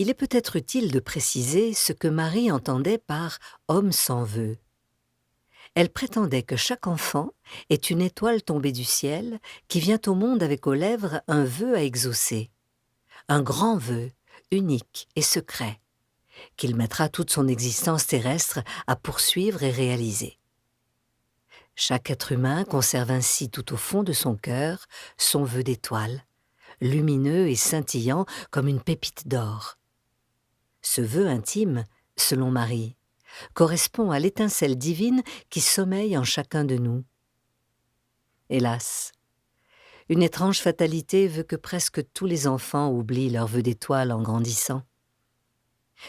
Il est peut-être utile de préciser ce que Marie entendait par « homme sans vœu ». Elle prétendait que chaque enfant est une étoile tombée du ciel qui vient au monde avec aux lèvres un vœu à exaucer, un grand vœu, unique et secret, qu'il mettra toute son existence terrestre à poursuivre et réaliser. Chaque être humain conserve ainsi tout au fond de son cœur son vœu d'étoile, lumineux et scintillant comme une pépite d'or. Ce vœu intime, selon Marie, correspond à l'étincelle divine qui sommeille en chacun de nous. Hélas, une étrange fatalité veut que presque tous les enfants oublient leur vœu d'étoile en grandissant.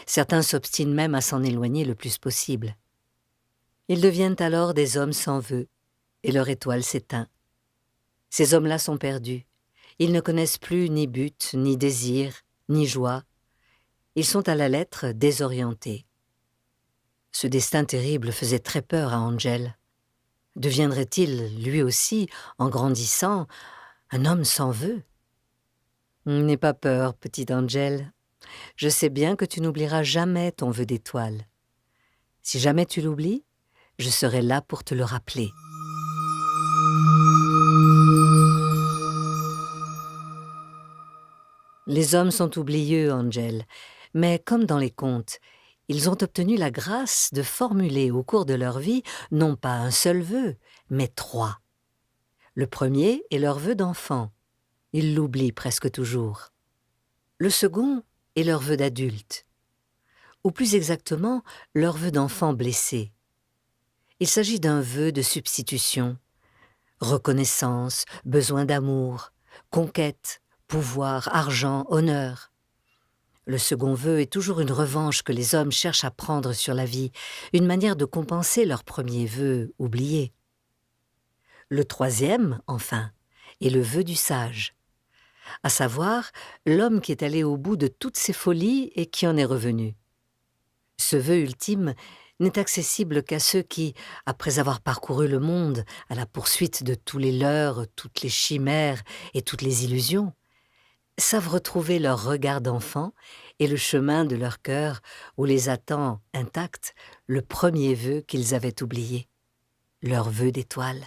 Certains s'obstinent même à s'en éloigner le plus possible. Ils deviennent alors des hommes sans vœu, et leur étoile s'éteint. Ces hommes-là sont perdus. Ils ne connaissent plus ni but, ni désir, ni joie. Ils sont à la lettre désorientés. Ce destin terrible faisait très peur à Angel. Deviendrait-il, lui aussi, en grandissant, un homme sans vœu? N'aie pas peur, petite Angel. Je sais bien que tu n'oublieras jamais ton vœu d'étoile. Si jamais tu l'oublies, je serai là pour te le rappeler. Les hommes sont oublieux, Angel, mais comme dans les contes, ils ont obtenu la grâce de formuler au cours de leur vie non pas un seul vœu, mais 3. Le premier est leur vœu d'enfant. Ils l'oublient presque toujours. Le second est leur vœu d'adulte, ou plus exactement, leur vœu d'enfant blessé. Il s'agit d'un vœu de substitution, reconnaissance, besoin d'amour, conquête, pouvoir, argent, honneur. Le second vœu est toujours une revanche que les hommes cherchent à prendre sur la vie, une manière de compenser leur premier vœu oublié. Le troisième, enfin, est le vœu du sage, à savoir l'homme qui est allé au bout de toutes ses folies et qui en est revenu. Ce vœu ultime n'est accessible qu'à ceux qui, après avoir parcouru le monde à la poursuite de tous les leurres, toutes les chimères et toutes les illusions, savent retrouver leur regard d'enfant et le chemin de leur cœur où les attend intact le premier vœu qu'ils avaient oublié, leur vœu d'étoile.